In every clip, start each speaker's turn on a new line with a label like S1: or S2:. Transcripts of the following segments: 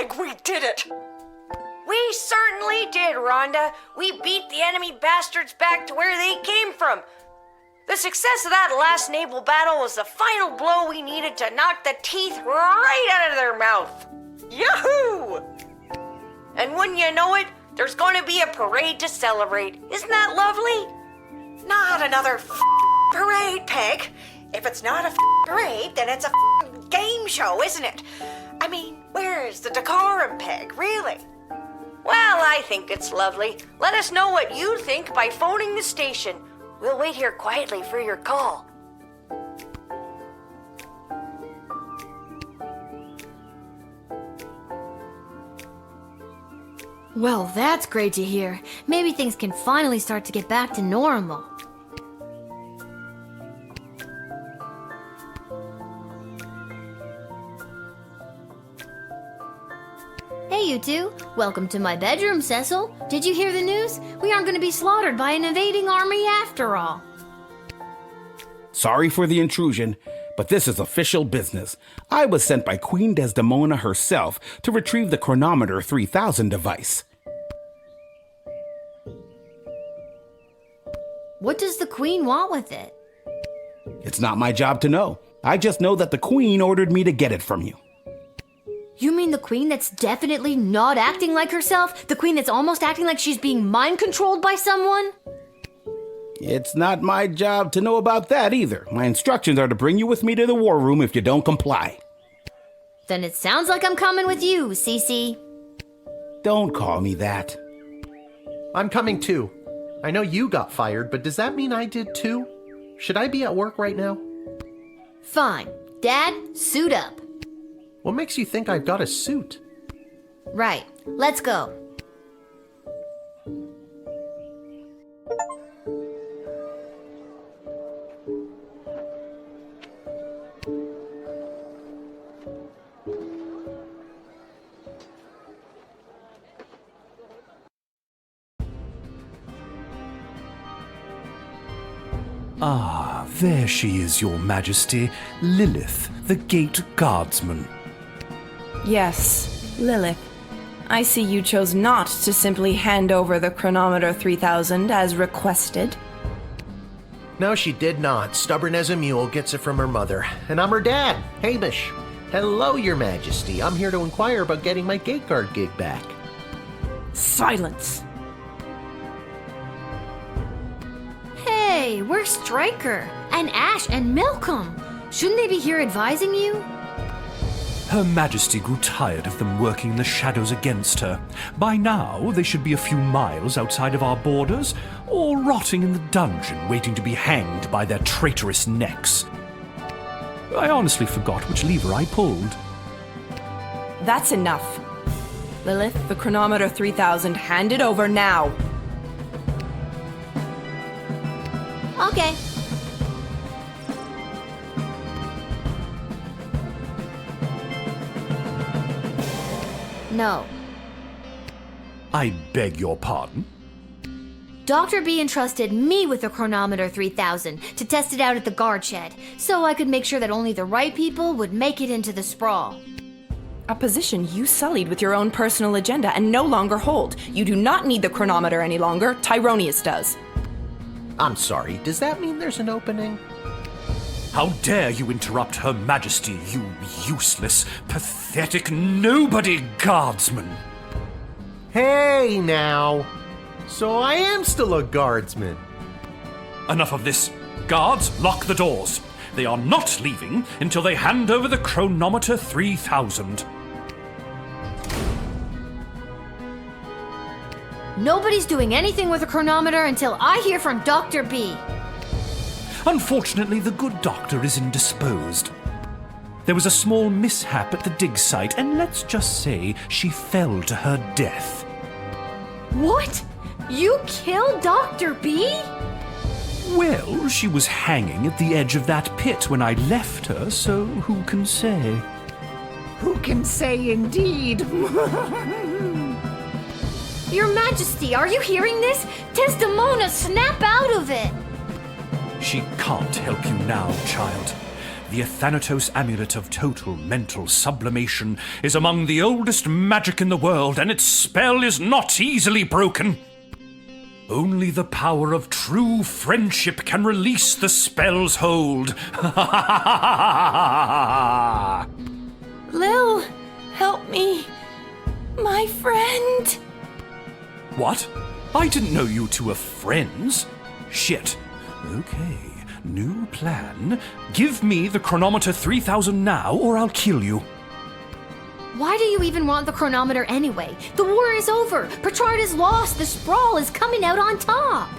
S1: Peg, we did it!
S2: We certainly did, Rhonda. We beat the enemy bastards back to where they came from. The success of that last naval battle was the final blow we needed to knock the teeth right out of their mouth.
S1: Yahoo!
S2: And wouldn't you know it, there's going to be a parade to celebrate. Isn't that lovely?
S1: Not another parade, Peg. If it's not a parade, then it's a game show, isn't it? I mean, where's the decorum, Peg, really?
S2: Well, I think it's lovely. Let us know what you think by phoning the station. We'll wait here quietly for your call.
S3: Well, that's great to hear. Maybe things can finally start to get back to normal. Hey, you two. Welcome to my bedroom, Cecil. Did you hear the news? We aren't going to be slaughtered by an invading army after all.
S4: Sorry for the intrusion, but this is official business. I was sent by Queen Desdemona herself to retrieve the Chronometer 3000 device.
S3: What does the Queen want with it?
S4: It's not my job to know. I just know that the Queen ordered me to get it from you.
S3: You mean the Queen that's definitely not acting like herself? The Queen that's almost acting like she's being mind-controlled by someone?
S4: It's not my job to know about that either. My instructions are to bring you with me to the war room if you don't comply.
S3: Then it sounds like I'm coming with you, Cece.
S4: Don't call me that.
S5: I'm coming too. I know you got fired, but does that mean I did too? Should I be at work right now?
S3: Fine. Dad, suit up.
S5: What makes you think I've got a suit?
S3: Right. Let's go.
S6: Ah, there she is, Your Majesty, Lilith, the Gate Guardsman.
S7: Yes, Lilith. I see you chose not to simply hand over the Chronometer 3000 as requested.
S5: No, she did not. Stubborn as a mule, gets it from her mother. And I'm her dad, Hamish. Hello, Your Majesty. I'm here to inquire about getting my gate guard gig back.
S7: Silence!
S3: Hey, where's Stryker? And Ash and Malcolm? Shouldn't they be here advising you?
S6: Her Majesty grew tired of them working in the shadows against her. By now, they should be a few miles outside of our borders, or rotting in the dungeon waiting to be hanged by their traitorous necks. I honestly forgot which lever I pulled.
S7: That's enough. Lilith, the Chronometer 3000, hand it over now.
S3: Okay. No.
S6: I beg your pardon?
S3: Dr. B entrusted me with the Chronometer 3000 to test it out at the guard shed, so I could make sure that only the right people would make it into the sprawl.
S7: A position you sullied with your own personal agenda and no longer hold. You do not need the chronometer any longer. Tyronius does.
S5: I'm sorry, does that mean there's an opening?
S6: How dare you interrupt Her Majesty, you useless, pathetic nobody guardsman!
S5: Hey, now! So I am still a guardsman.
S6: Enough of this. Guards, lock the doors. They are not leaving until they hand over the Chronometer 3000.
S3: Nobody's doing anything with a chronometer until I hear from Dr. B.
S6: Unfortunately, the good doctor is indisposed. There was a small mishap at the dig site, and let's just say she fell to her death.
S3: What? You killed Dr. B?
S6: Well, she was hanging at the edge of that pit when I left her, so who can say?
S8: Who can say indeed?
S3: Your Majesty, are you hearing this? Desdemona, snap out of it!
S6: She can't help you now, child. The Athanatos Amulet of Total Mental Sublimation is among the oldest magic in the world, and its spell is not easily broken. Only the power of true friendship can release the spell's hold.
S7: Lil, help me. My friend.
S6: What? I didn't know you two were friends. Shit. Okay, new plan. Give me the chronometer 3000 now, or I'll kill you.
S3: Why do you even want the chronometer anyway? The war is over. Petrard is lost. The Sprawl is coming out on top.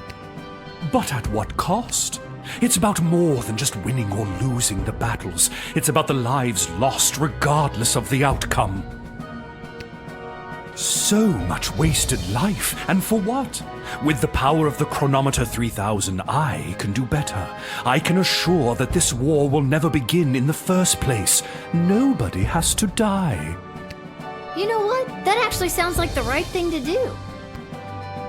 S6: But at what cost? It's about more than just winning or losing the battles. It's about the lives lost regardless of the outcome. So much wasted life, and for what? With the power of the chronometer 3000, I can do better. I can assure that this war will never begin in the first place. Nobody has to die.
S3: You know what? That actually sounds like the right thing to do.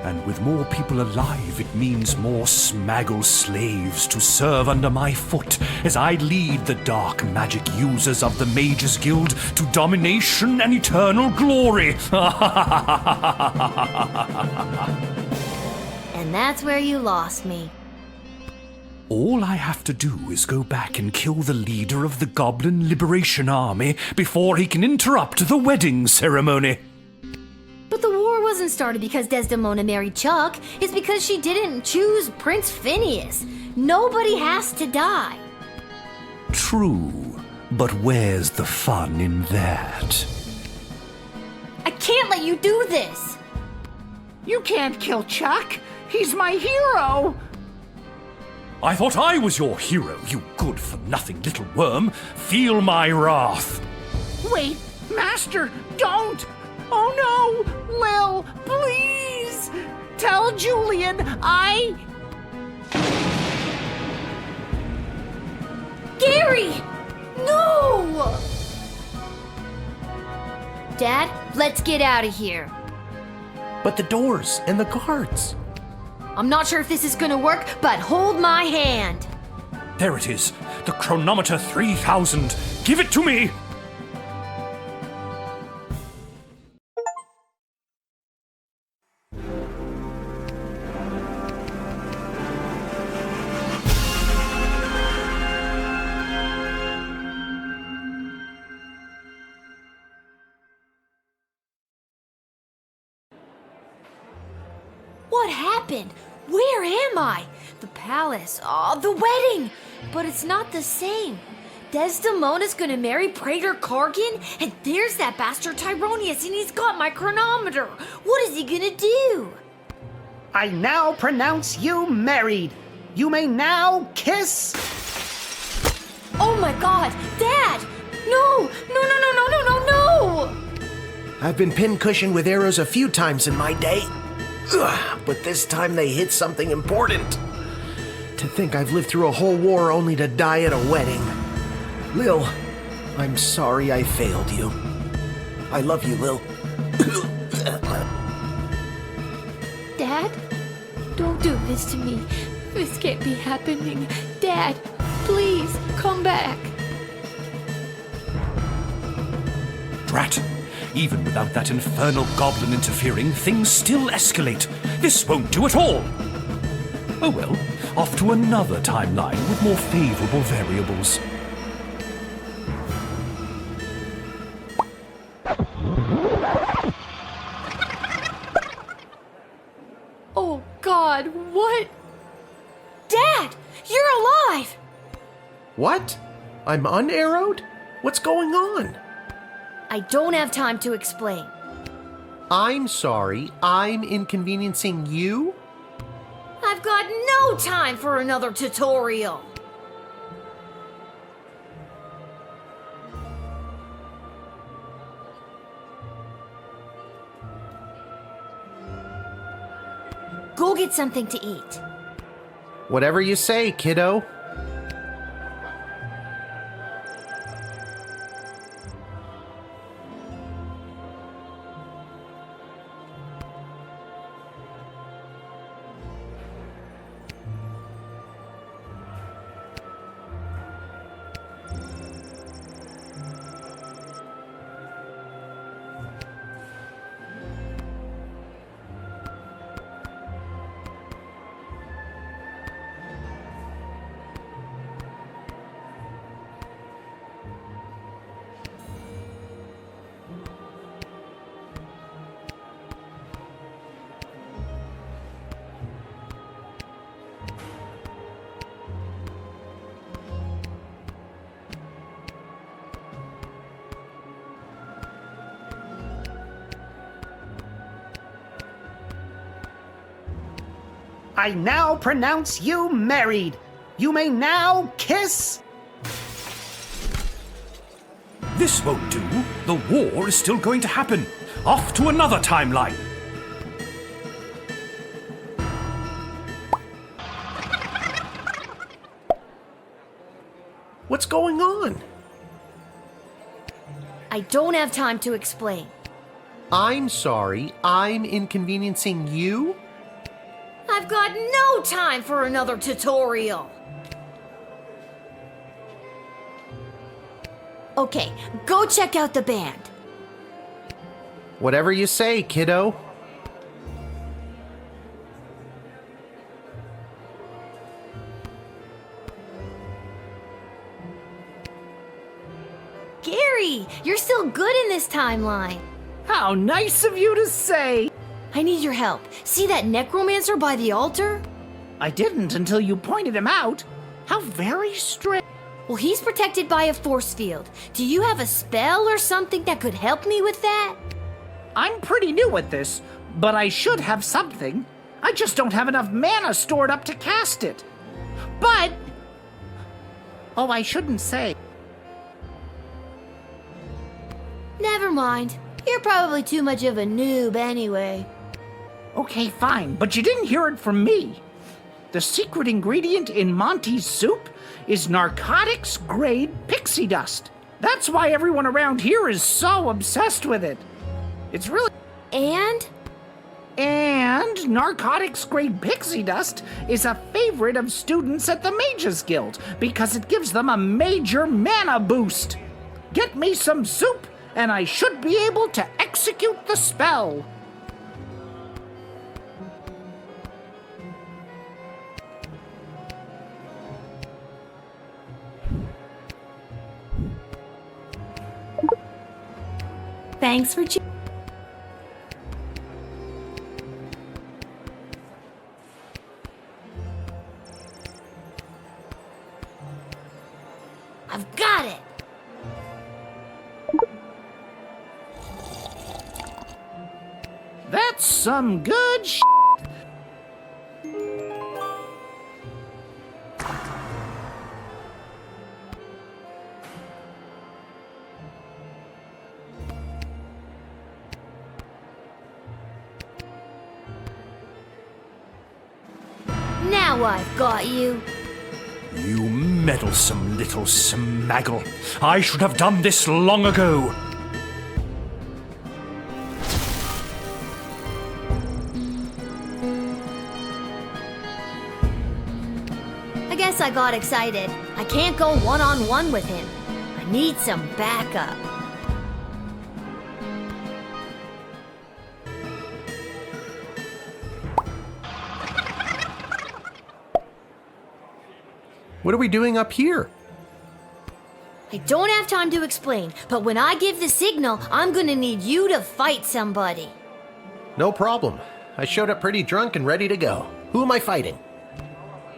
S6: And with more people alive, it means more Smaggle slaves to serve under my foot as I lead the dark magic users of the Mages Guild to domination and eternal glory.
S3: And that's where you lost me.
S6: All I have to do is go back and kill the leader of the Goblin Liberation Army before he can interrupt the wedding ceremony.
S3: But the war wasn't started because Desdemona married Chuck. It's because she didn't choose Prince Phineas. Nobody has to die.
S6: True, but where's the fun in that?
S3: I can't let you do this.
S8: You can't kill Chuck. He's my hero.
S6: I thought I was your hero, you good-for-nothing little worm. Feel my wrath.
S8: Wait, Master, don't. Oh no, Lil, please. Tell Julian
S3: Gary! No! Dad, let's get out of here.
S5: But the doors and the guards.
S3: I'm not sure if this is gonna work, but hold my hand.
S6: There it is, the chronometer 3000. Give it to me!
S3: What happened? Where am I? The palace. Oh, the wedding. But it's not the same. Desdemona's gonna marry Praetor Kargan, and there's that bastard Tyronius, and he's got my chronometer. What is he gonna do?
S9: I now pronounce you married. You may now kiss.
S3: Oh my god, Dad! No! No, no, no, no, no, no, no!
S5: I've been pincushioned with arrows a few times in my day. Ugh, but this time they hit something important. To think I've lived through a whole war only to die at a wedding. Lil, I'm sorry I failed you. I love you, Lil.
S3: Dad? Don't do this to me. This can't be happening. Dad, please, come back.
S6: Drat. Even without that infernal goblin interfering, things still escalate. This won't do at all. Oh well, off to another timeline with more favorable variables.
S3: Oh God, what? Dad, you're alive!
S5: What? I'm unarrowed? What's going on?
S3: I don't have time to explain.
S5: I'm sorry, I'm inconveniencing you?
S3: I've got no time for another tutorial. Go get something to eat.
S5: Whatever you say, kiddo.
S9: I now pronounce you married. You may now kiss.
S6: This won't do. The war is still going to happen. Off to another timeline.
S5: What's going on?
S3: I don't have time to explain.
S5: I'm sorry, I'm inconveniencing you?
S3: I've got no time for another tutorial. Okay, go check out the band.
S5: Whatever you say, kiddo.
S3: Gary, you're still good in this timeline.
S9: How nice of you to say.
S3: I need your help. See that necromancer by the altar?
S9: I didn't until you pointed him out. How very strange.
S3: Well, he's protected by a force field. Do you have a spell or something that could help me with that?
S9: I'm pretty new at this, but I should have something. I just don't have enough mana stored up to cast it. But... Oh, I shouldn't say.
S3: Never mind. You're probably too much of a noob anyway.
S9: Okay, fine, but you didn't hear it from me. The secret ingredient in Monty's soup is narcotics-grade pixie dust. That's why everyone around here is so obsessed with it. It's really...
S3: And
S9: narcotics-grade pixie dust is a favorite of students at the Mages Guild because it gives them a major mana boost. Get me some soup and I should be able to execute the spell.
S3: thanks for I've got it!
S9: That's some good sh**.
S3: Now I've got you.
S6: You meddlesome little Smaggle. I should have done this long ago.
S3: I guess I got excited. I can't go one-on-one with him. I need some backup.
S5: What are we doing up here?
S3: I don't have time to explain, but when I give the signal, I'm gonna need you to fight somebody.
S5: No problem. I showed up pretty drunk and ready to go. Who am I fighting?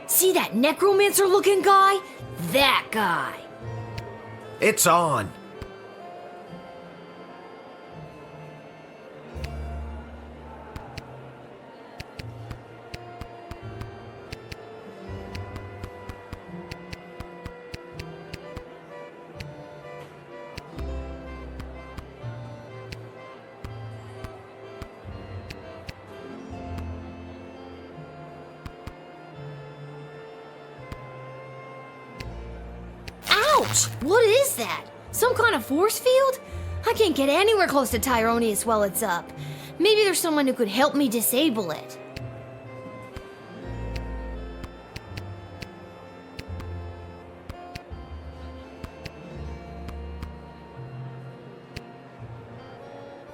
S3: See that necromancer-looking guy? That guy.
S5: It's on.
S3: Ouch! What is that? Some kind of force field? I can't get anywhere close to Tyronius while it's up. Maybe there's someone who could help me disable it.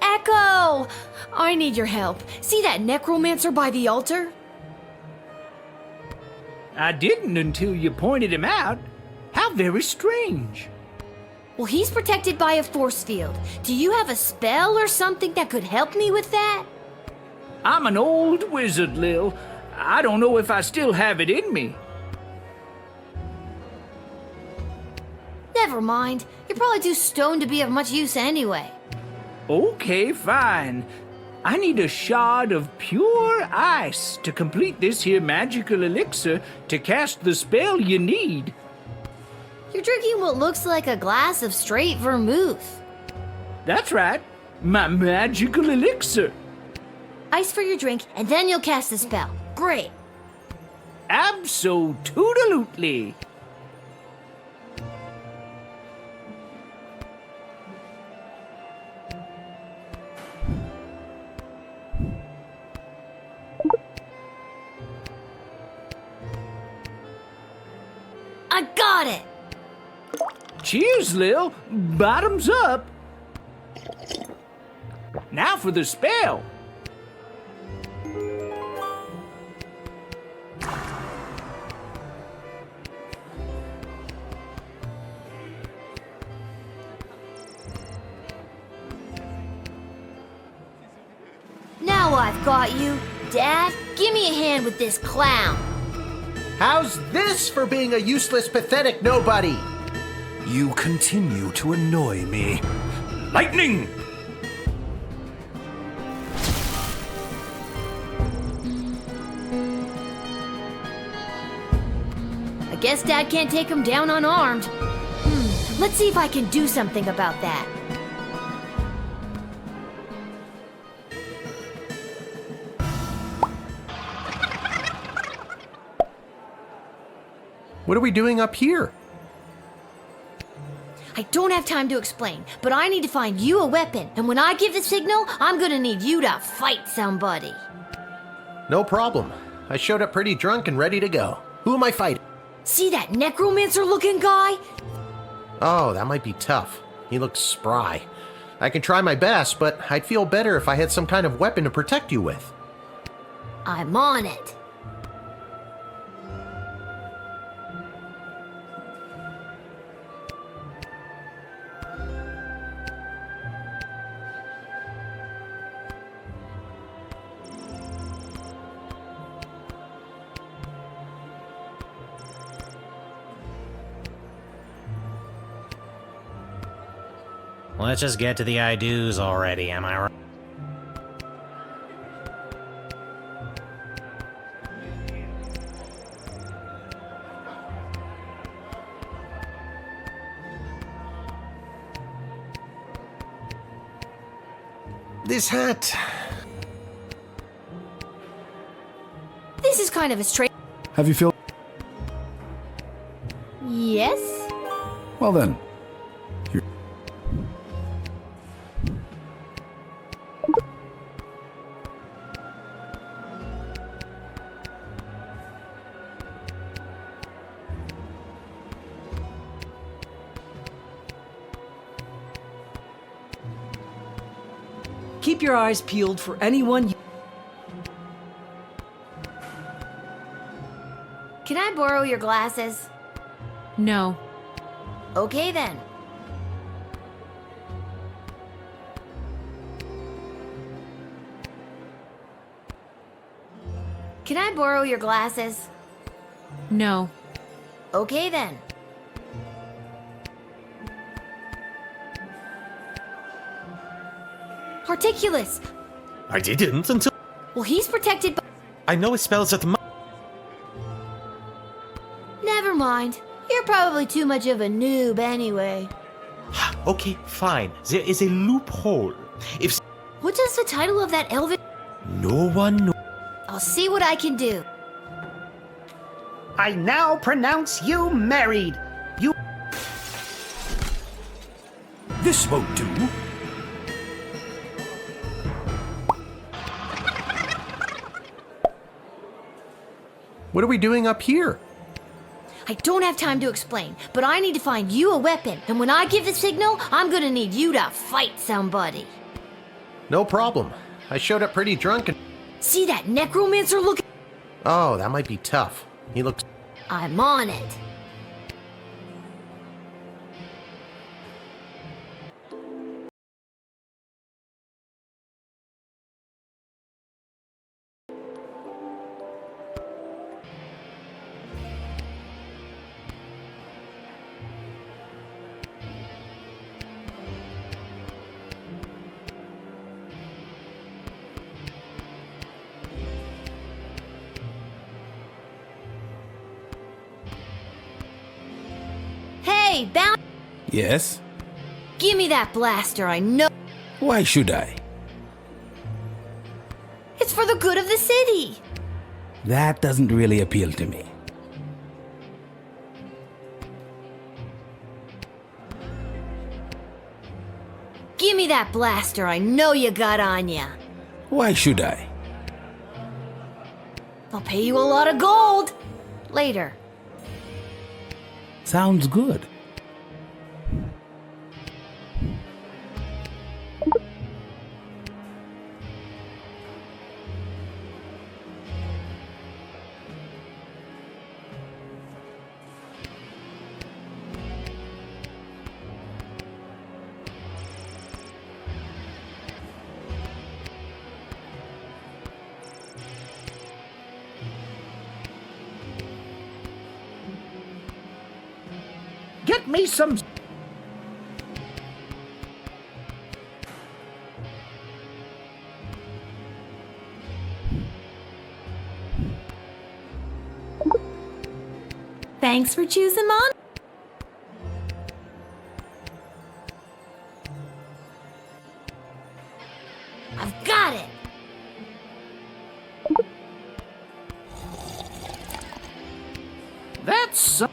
S3: Echo! I need your help. See that necromancer by the altar?
S9: I didn't until you pointed him out. How very strange.
S3: Well, he's protected by a force field. Do you have a spell or something that could help me with that?
S9: I'm an old wizard, Lil. I don't know if I still have it in me.
S3: Never mind. You're probably too stoned to be of much use anyway.
S9: Okay, fine. I need a shard of pure ice to complete this here magical elixir to cast the spell you need.
S3: You're drinking what looks like a glass of straight vermouth.
S9: That's right, my magical elixir.
S3: Ice for your drink, and then you'll cast the spell. Great.
S9: Absolutely.
S3: I got it!
S9: Cheers, Lil. Bottoms up. Now for the spell.
S3: Now I've got you. Dad, give me a hand with this clown.
S5: How's this for being a useless, pathetic nobody?
S6: You continue to annoy me. Lightning!
S3: I guess Dad can't take him down unarmed. Let's see if I can do something about that.
S5: What are we doing up here?
S3: I don't have time to explain, but I need to find you a weapon, and when I give the signal, I'm gonna need you to fight somebody.
S5: No problem. I showed up pretty drunk and ready to go. Who am I fighting?
S3: See that necromancer-looking guy?
S5: Oh, that might be tough. He looks spry. I can try my best, but I'd feel better if I had some kind of weapon to protect you with.
S3: I'm on it.
S10: Let's just get to the I-do's already, am I right?
S5: This hat.
S3: This is kind of a straight...
S4: Have you filled?
S3: Yes?
S4: Well then. Here.
S11: Keep your eyes peeled for anyone you...
S3: Can I borrow your glasses?
S7: No.
S3: Okay then. Can I borrow your glasses?
S7: No.
S3: Okay then. Particulus!
S10: I didn't until...
S3: Well, he's protected by...
S10: I know it spells at the...
S3: Never mind. You're probably too much of a noob anyway.
S10: Okay, fine. There is a loophole. If
S3: What does the title of that elven...
S10: no one knows...
S3: I'll see what I can do.
S8: I now pronounce you married. You...
S6: This won't do.
S5: What are we doing up here?
S3: I don't have time to explain, but I need to find you a weapon, and when I give the signal, I'm gonna need you to fight somebody.
S5: No problem. I showed up pretty drunk and...
S3: See that necromancer looking...
S5: Oh, that might be tough. He looks...
S3: I'm on it. Hey, Bound!
S4: Yes?
S3: Give me that blaster, I know.
S4: Why should I?
S3: It's for the good of the city.
S4: That doesn't really appeal to me.
S3: Give me that blaster, I know you got on ya.
S4: Why should I?
S3: I'll pay you a lot of gold. Later.
S4: Sounds good.
S9: Get me some...
S3: Thanks for choosing Mon. I've got it.
S9: That's so...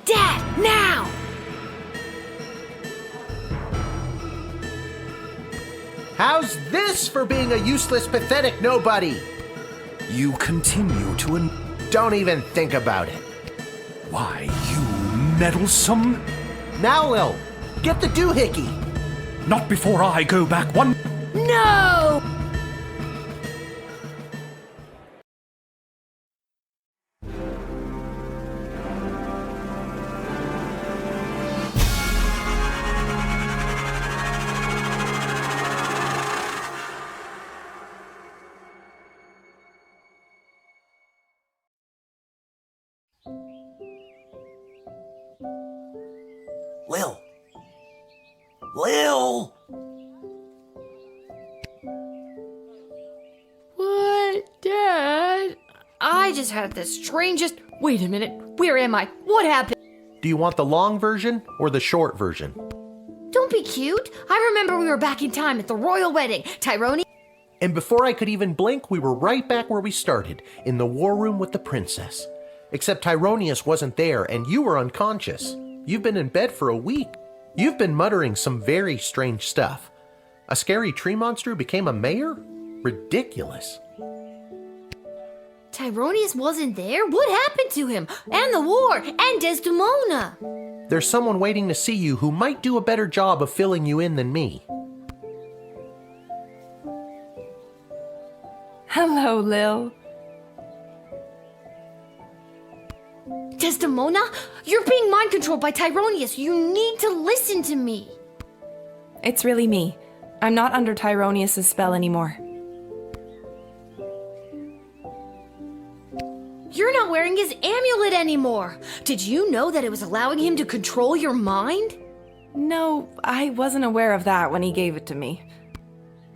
S3: Dad, now!
S5: How's this for being a useless, pathetic nobody?
S6: You continue to
S5: Don't even think about it.
S6: Why, you meddlesome...
S5: Now, Lil, get the doohickey.
S6: Not before I go back one...
S3: No!
S5: Lil. Lil!
S3: What, Dad? I just had the strangest... Wait a minute. Where am I? What happened?
S5: Do you want the long version or the short version?
S3: Don't be cute. I remember we were back in time at the royal wedding. Tyrone...
S5: And before I could even blink, we were right back where we started, in the war room with the princess. Except Tyronius wasn't there, and you were unconscious. You've been in bed for a week. You've been muttering some very strange stuff. A scary tree monster who became a mayor? Ridiculous.
S3: Tyronius wasn't there? What happened to him? And the war? And Desdemona?
S5: There's someone waiting to see you who might do a better job of filling you in than me.
S7: Hello, Lil.
S3: Desdemona? You're being mind-controlled by Tyronius. You need to listen to me.
S7: It's really me. I'm not under Tyronius' spell anymore.
S3: You're not wearing his amulet anymore. Did you know that it was allowing him to control your mind?
S7: No, I wasn't aware of that when he gave it to me.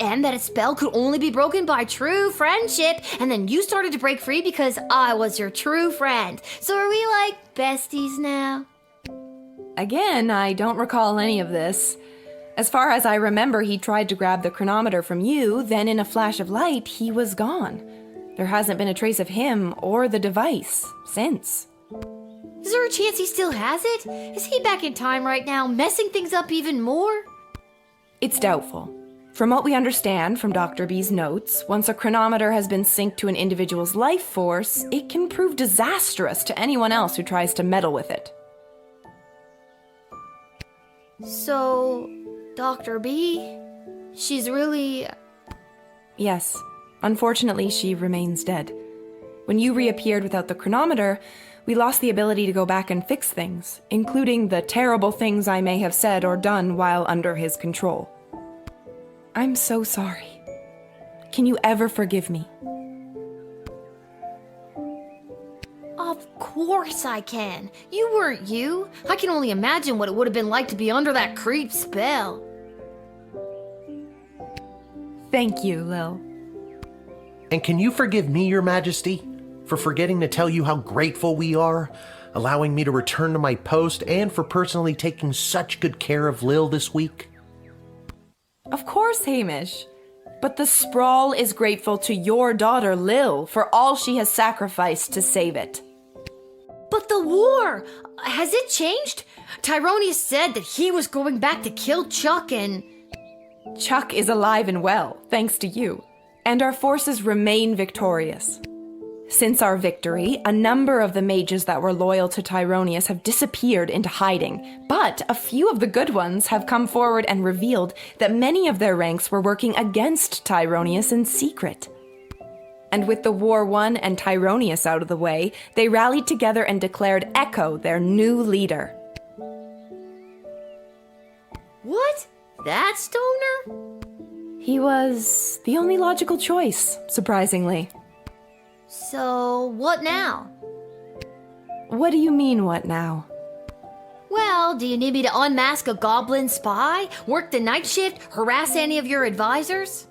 S3: And that a spell could only be broken by true friendship, and then you started to break free because I was your true friend. So are we like besties now?
S7: Again, I don't recall any of this. As far as I remember, he tried to grab the chronometer from you, then in a flash of light, he was gone. There hasn't been a trace of him or the device since.
S3: Is there a chance he still has it? Is he back in time right now, messing things up even more?
S7: It's doubtful. From what we understand from Dr. B's notes, once a chronometer has been synced to an individual's life force, it can prove disastrous to anyone else who tries to meddle with it.
S3: So, Dr. B, she's really...
S7: Yes. Unfortunately, she remains dead. When you reappeared without the chronometer, we lost the ability to go back and fix things, including the terrible things I may have said or done while under his control. I'm so sorry. Can you ever forgive me?
S3: Of course I can. You weren't you. I can only imagine what it would have been like to be under that creep spell.
S7: Thank you, Lil.
S5: And can you forgive me, Your Majesty, for forgetting to tell you how grateful we are, allowing me to return to my post, and for personally taking such good care of Lil this week?
S7: Of course, Hamish. But the Sprawl is grateful to your daughter, Lil, for all she has sacrificed to save it.
S3: But the war, has it changed? Tyronius said that he was going back to kill Chuck and...
S7: Chuck is alive and well, thanks to you, and our forces remain victorious. Since our victory, a number of the mages that were loyal to Tyronius have disappeared into hiding, but a few of the good ones have come forward and revealed that many of their ranks were working against Tyronius in secret. And with the war won and Tyronius out of the way, they rallied together and declared Echo their new leader.
S3: What? That stoner?
S7: He was the only logical choice, surprisingly.
S3: So, what now?
S7: What do you mean, what now?
S3: Well, do you need me to unmask a goblin spy, work the night shift, harass any of your advisors?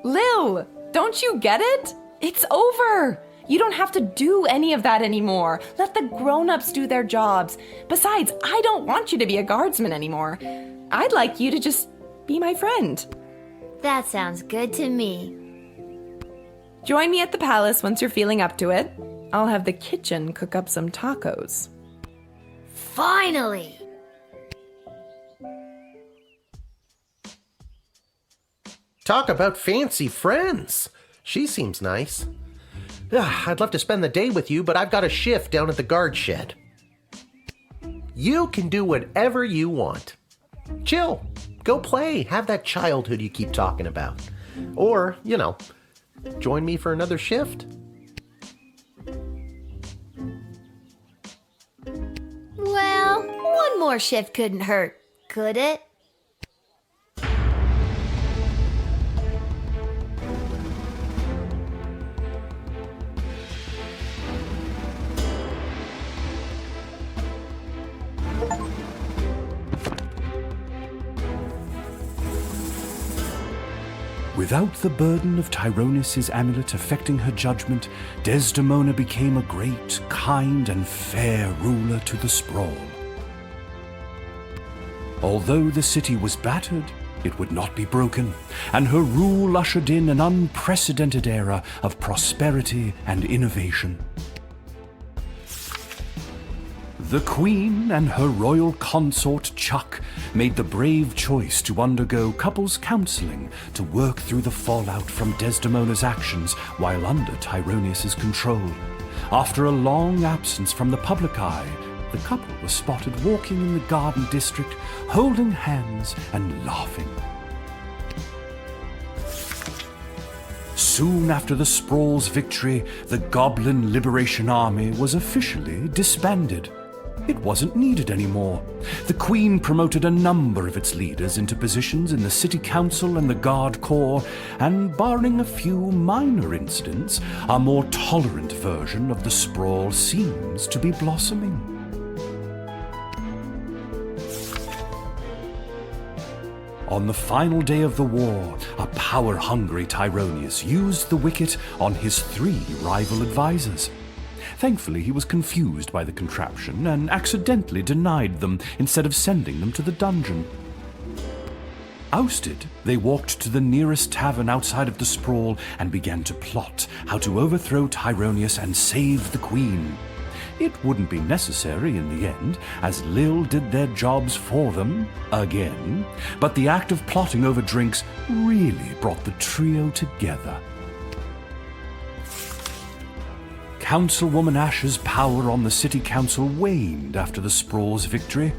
S7: Lil, don't you get it? It's over. You don't have to do any of that anymore. Let the grown-ups do their jobs. Besides, I don't want you to be a guardsman anymore. I'd like you to just be my friend.
S3: That sounds good to me.
S7: Join me at the palace once you're feeling up to it. I'll have the kitchen cook up some tacos.
S3: Finally!
S5: Talk about fancy friends. She seems nice. I'd love to spend the day with you, but I've got a shift down at the guard shed. You can do whatever you want. Chill. Go play. Have that childhood you keep talking about. Or, join me for another shift.
S3: Well, one more shift couldn't hurt, could it?
S6: Without the burden of Tyronius' amulet affecting her judgment, Desdemona became a great, kind, and fair ruler to the Sprawl. Although the city was battered, it would not be broken, and her rule ushered in an unprecedented era of prosperity and innovation. The Queen and her royal consort Chuck made the brave choice to undergo couples counseling to work through the fallout from Desdemona's actions while under Tyronius' control. After a long absence from the public eye, the couple was spotted walking in the garden district, holding hands and laughing. Soon after the Sprawl's victory, the Goblin Liberation Army was officially disbanded. It wasn't needed anymore. The Queen promoted a number of its leaders into positions in the City Council and the Guard Corps, and barring a few minor incidents, a more tolerant version of the Sprawl seems to be blossoming. On the final day of the war, a power-hungry Tyronius used the wicket on his 3 rival advisors. Thankfully, he was confused by the contraption and accidentally denied them instead of sending them to the dungeon. Ousted, they walked to the nearest tavern outside of the Sprawl and began to plot how to overthrow Tyronius and save the Queen. It wouldn't be necessary in the end, as Lil did their jobs for them, again, but the act of plotting over drinks really brought the trio together. Councilwoman Ash's power on the City Council waned after the Sprawl's victory.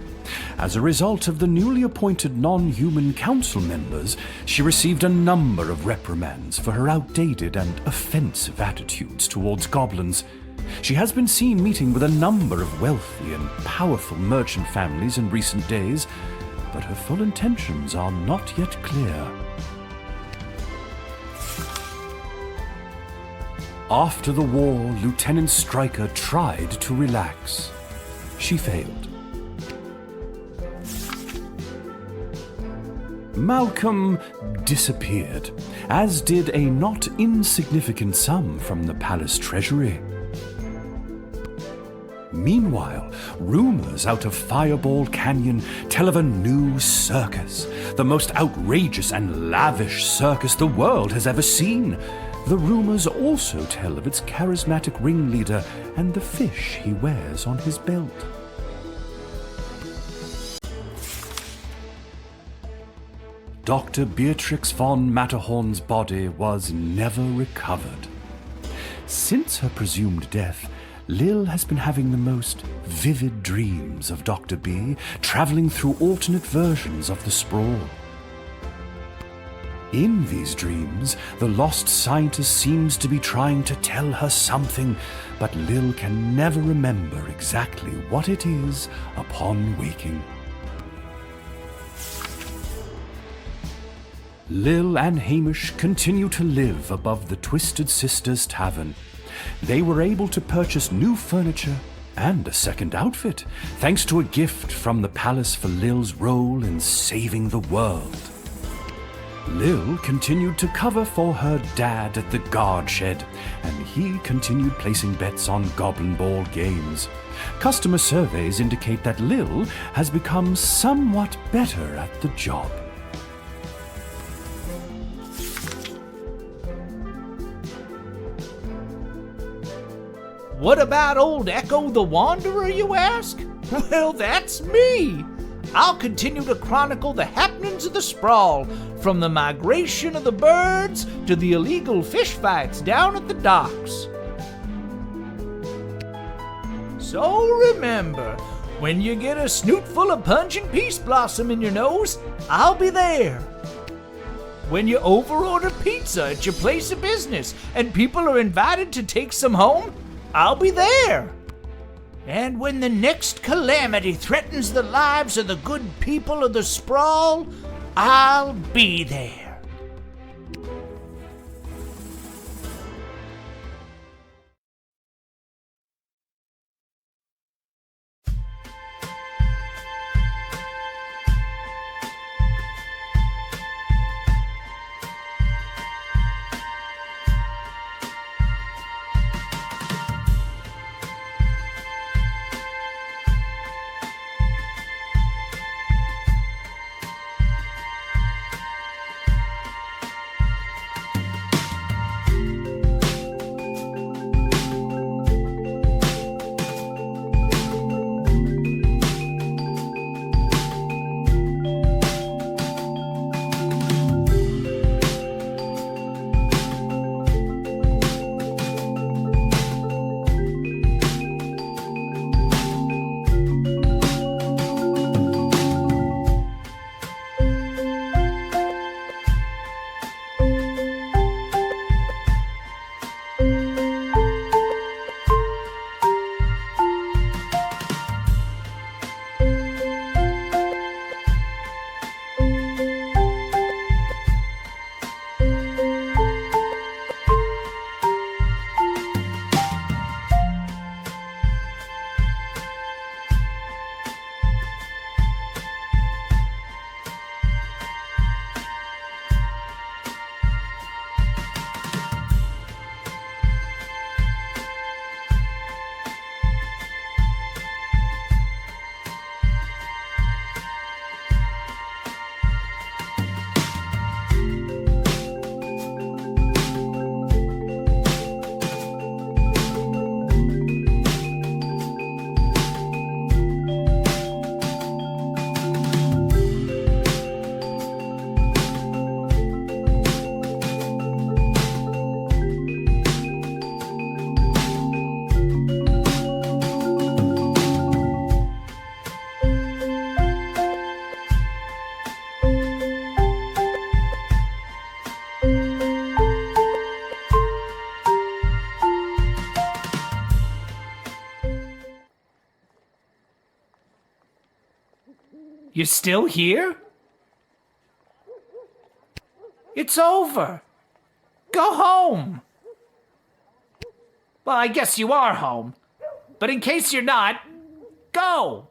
S6: As a result of the newly appointed non-human council members, she received a number of reprimands for her outdated and offensive attitudes towards goblins. She has been seen meeting with a number of wealthy and powerful merchant families in recent days, but her full intentions are not yet clear. After the war, Lieutenant Stryker tried to relax. She failed. Malcolm disappeared, as did a not insignificant sum from the palace treasury. Meanwhile, rumors out of Fireball Canyon tell of a new circus, the most outrageous and lavish circus the world has ever seen. The rumors also tell of its charismatic ringleader and the fish he wears on his belt. Dr. Beatrix von Matterhorn's body was never recovered. Since her presumed death, Lil has been having the most vivid dreams of Dr. B, traveling through alternate versions of the sprawl. In these dreams, the lost scientist seems to be trying to tell her something, but Lil can never remember exactly what it is upon waking. Lil and Hamish continue to live above the Twisted Sisters Tavern. They were able to purchase new furniture and a second outfit, thanks to a gift from the palace for Lil's role in saving the world. Lil continued to cover for her dad at the guard shed, and he continued placing bets on Goblin Ball games. Customer surveys indicate that Lil has become somewhat better at the job.
S9: What about old Echo the Wanderer, you ask? Well, that's me. I'll continue to chronicle the happenings of the sprawl, from the migration of the birds to the illegal fish fights down at the docks. So remember, when you get a snoot full of pungent peace blossom in your nose, I'll be there. When you overorder pizza at your place of business and people are invited to take some home, I'll be there. And when the next calamity threatens the lives of the good people of the sprawl, I'll be there. You still here? It's over. Go home. Well, I guess you are home. But in case you're not, go!